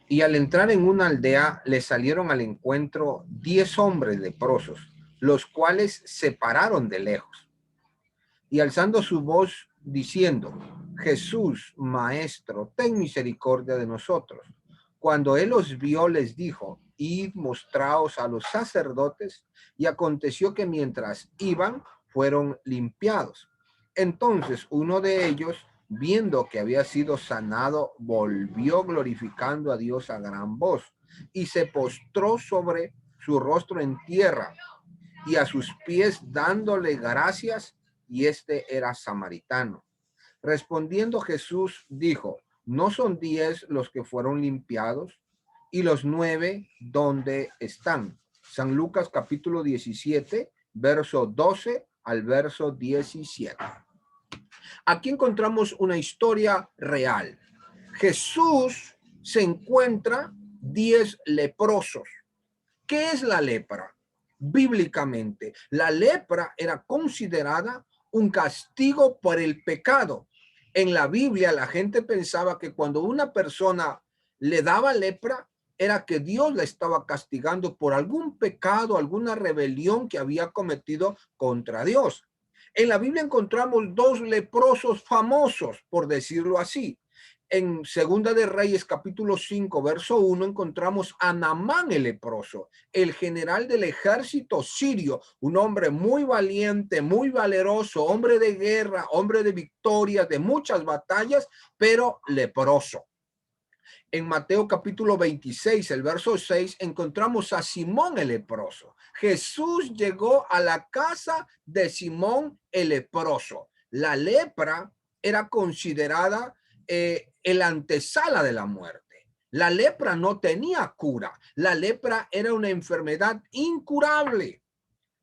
Y al entrar en una aldea, le salieron al encuentro 10 hombres leprosos, los cuales se pararon de lejos. Y alzando su voz, diciendo: Jesús, Maestro, ten misericordia de nosotros. Cuando él los vio, les dijo: Id, mostraos a los sacerdotes. Y aconteció que mientras iban, fueron limpiados. Entonces uno de ellos, viendo que había sido sanado, volvió glorificando a Dios a gran voz y se postró sobre su rostro en tierra y a sus pies dándole gracias, y este era samaritano. Respondiendo Jesús dijo: ¿no son 10 los que fueron limpiados? ¿Y los 9 dónde están? San Lucas capítulo 17, verso 12 al verso 17. Aquí encontramos una historia real. Jesús se encuentra 10 leprosos. ¿Qué es la lepra? Bíblicamente, la lepra era considerada un castigo por el pecado. En la Biblia, la gente pensaba que cuando una persona le daba lepra, era que Dios la estaba castigando por algún pecado, alguna rebelión que había cometido contra Dios. En la Biblia encontramos 2 leprosos famosos, por decirlo así. En Segunda de Reyes, capítulo 5, verso 1, encontramos a Naamán el leproso, el general del ejército sirio, un hombre muy valiente, muy valeroso, hombre de guerra, hombre de victorias, de muchas batallas, pero leproso. En Mateo capítulo 26, el verso 6, encontramos a Simón el leproso. Jesús llegó a la casa de Simón el leproso. La lepra era considerada el antesala de la muerte. La lepra no tenía cura. La lepra era una enfermedad incurable.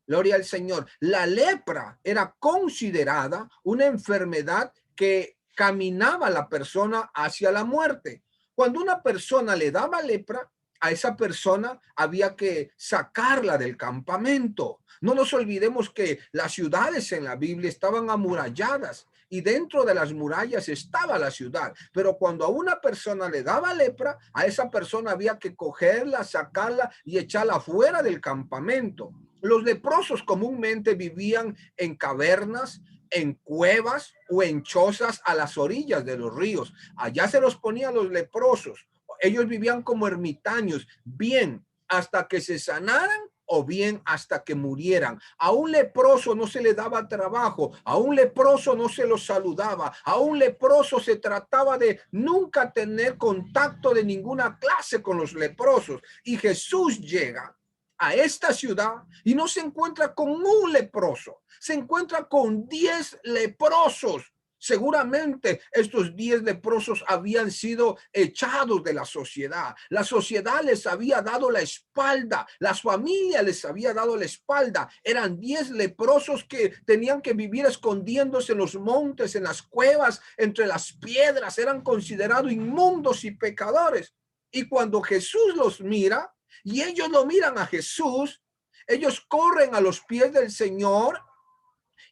Gloria al Señor. La lepra era considerada una enfermedad que caminaba a la persona hacia la muerte. Cuando una persona le daba lepra, a esa persona había que sacarla del campamento. No nos olvidemos que las ciudades en la Biblia estaban amuralladas y dentro de las murallas estaba la ciudad. Pero cuando a una persona le daba lepra, a esa persona había que cogerla, sacarla y echarla fuera del campamento. Los leprosos comúnmente vivían en cavernas, en cuevas o en chozas a las orillas de los ríos. Allá se los ponían los leprosos. Ellos vivían como ermitaños, bien hasta que se sanaran o bien hasta que murieran. A un leproso no se le daba trabajo, a un leproso no se lo saludaba, a un leproso se trataba de nunca tener contacto de ninguna clase con los leprosos. Y Jesús llega a esta ciudad y no se encuentra con un leproso, se encuentra con 10 leprosos. Seguramente estos 10 leprosos habían sido echados de la sociedad. La sociedad les había dado la espalda, las familias les había dado la espalda. Eran 10 leprosos que tenían que vivir escondiéndose en los montes, en las cuevas, entre las piedras. Eran considerados inmundos y pecadores. Y cuando Jesús los mira, y ellos lo miran a Jesús, ellos corren a los pies del Señor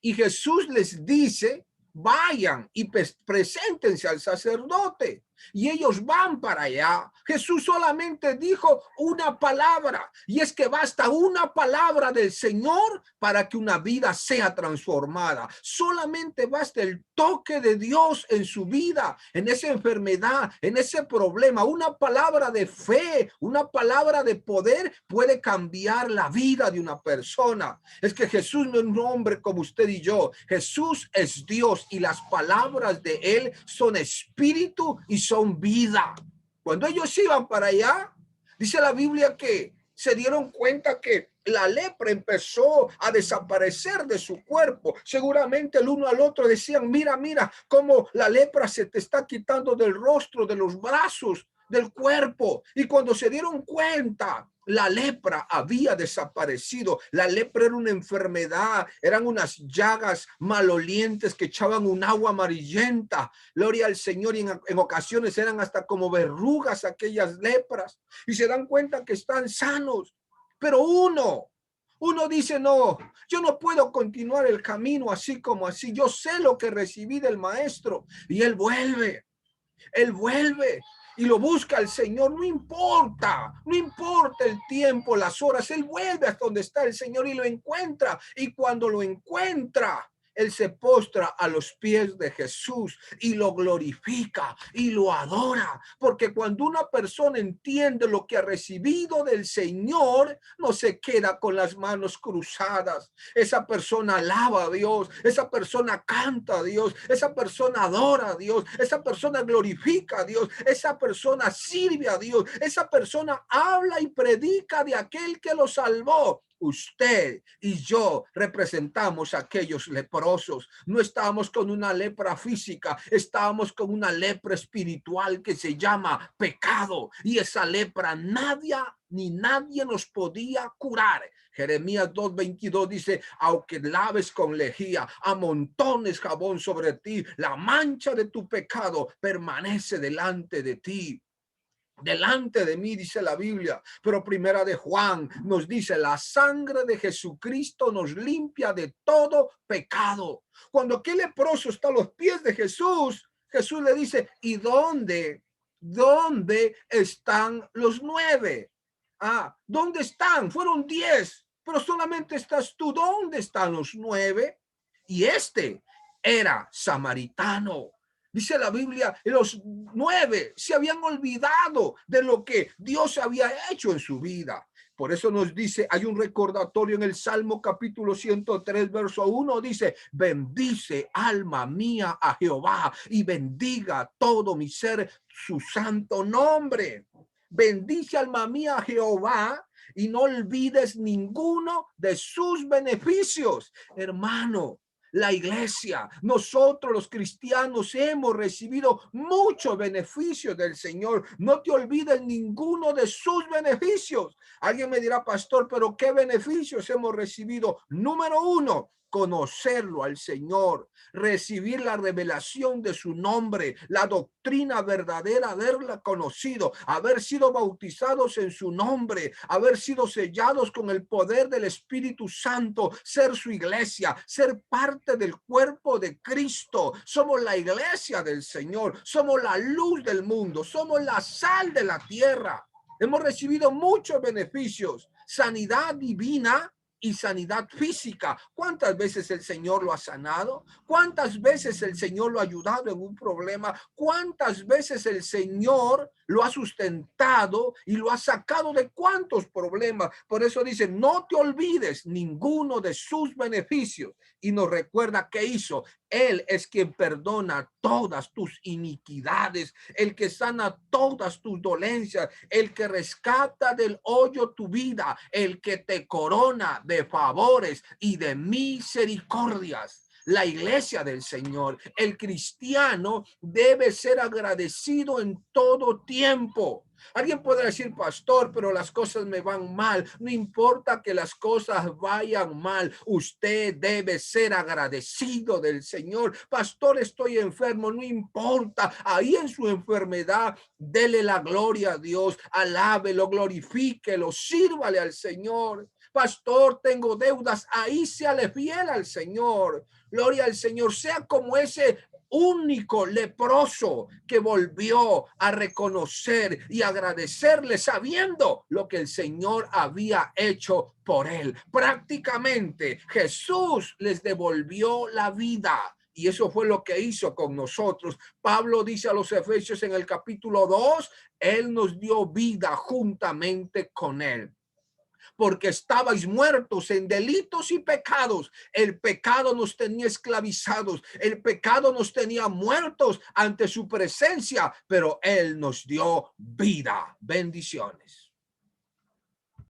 y Jesús les dice: vayan y preséntense al sacerdote. Y ellos van para allá. Jesús solamente dijo una palabra, y es que basta una palabra del Señor para que una vida sea transformada. Solamente basta el toque de Dios en su vida, en esa enfermedad, en ese problema. Una palabra de fe, una palabra de poder puede cambiar la vida de una persona. Es que Jesús no es un hombre como usted y yo. Jesús es Dios y las palabras de él son espíritu y son vida. Cuando ellos iban para allá, dice la Biblia que se dieron cuenta que la lepra empezó a desaparecer de su cuerpo. Seguramente el uno al otro decían: mira, mira cómo la lepra se te está quitando del rostro, de los brazos, del cuerpo. Y cuando se dieron cuenta, la lepra había desaparecido. La lepra era una enfermedad, eran unas llagas malolientes que echaban un agua amarillenta. Gloria al Señor. Y en ocasiones eran hasta como verrugas aquellas lepras. Y se dan cuenta que están sanos. Pero uno dice: no, yo no puedo continuar el camino así como así. Yo sé lo que recibí del maestro. Y él vuelve. y lo busca el Señor, no importa el tiempo, las horas, él vuelve hasta donde está el Señor y lo encuentra. Y cuando lo encuentra, él se postra a los pies de Jesús y lo glorifica y lo adora. Porque cuando una persona entiende lo que ha recibido del Señor, no se queda con las manos cruzadas. Esa persona alaba a Dios, esa persona canta a Dios, esa persona adora a Dios, esa persona glorifica a Dios, esa persona sirve a Dios, esa persona habla y predica de aquel que lo salvó. Usted y yo representamos a aquellos leprosos. No estábamos con una lepra física, estábamos con una lepra espiritual que se llama pecado. Y esa lepra nadie nos podía curar. Jeremías 2:22 dice, aunque laves con lejía, amontones jabón sobre ti, la mancha de tu pecado permanece delante de ti. Delante de mí, dice la Biblia. Pero primera de Juan nos dice, la sangre de Jesucristo nos limpia de todo pecado. Cuando aquel leproso está a los pies de Jesús, Jesús le dice, ¿y dónde están los 9? ¿Dónde están? Fueron 10, pero solamente estás tú. ¿Dónde están los 9? Y este era samaritano. Dice la Biblia, los 9 se habían olvidado de lo que Dios había hecho en su vida. Por eso nos dice, hay un recordatorio en el Salmo capítulo 103, verso 1, dice, bendice alma mía a Jehová y bendiga todo mi ser su santo nombre. Bendice alma mía a Jehová y no olvides ninguno de sus beneficios. Hermano, la iglesia, nosotros los cristianos hemos recibido muchos beneficios del Señor. No te olvides ninguno de sus beneficios. Alguien me dirá, pastor, pero ¿qué beneficios hemos recibido? Número 1, conocerlo al Señor, recibir la revelación de su nombre, la doctrina verdadera, haberla conocido, haber sido bautizados en su nombre, haber sido sellados con el poder del Espíritu Santo, ser su iglesia, ser parte del cuerpo de Cristo. Somos la iglesia del Señor, somos la luz del mundo, somos la sal de la tierra. Hemos recibido muchos beneficios, sanidad divina y sanidad física. ¿Cuántas veces el Señor lo ha sanado? ¿Cuántas veces el Señor lo ha ayudado en un problema? ¿Cuántas veces el Señor lo ha sustentado y lo ha sacado de cuántos problemas? Por eso dice, no te olvides ninguno de sus beneficios. Y nos recuerda qué hizo. Él es quien perdona todas tus iniquidades, el que sana todas tus dolencias, el que rescata del hoyo tu vida, el que te corona de favores y de misericordias. La iglesia del Señor, el cristiano debe ser agradecido en todo tiempo. Alguien podrá decir, pastor, pero las cosas me van mal. No importa que las cosas vayan mal. Usted debe ser agradecido del Señor. Pastor, estoy enfermo. No importa. Ahí en su enfermedad, dele la gloria a Dios. Alábelo, glorifíquelo, sírvale al Señor. Pastor, tengo deudas. Ahí séale fiel al Señor. Gloria al Señor. Sea como ese único leproso que volvió a reconocer y agradecerle sabiendo lo que el Señor había hecho por él. Prácticamente Jesús les devolvió la vida. Y eso fue lo que hizo con nosotros. Pablo dice a los Efesios en el capítulo 2, él nos dio vida juntamente con él. Porque estabais muertos en delitos y pecados. El pecado nos tenía esclavizados, el pecado nos tenía muertos ante su presencia, pero él nos dio vida. Bendiciones.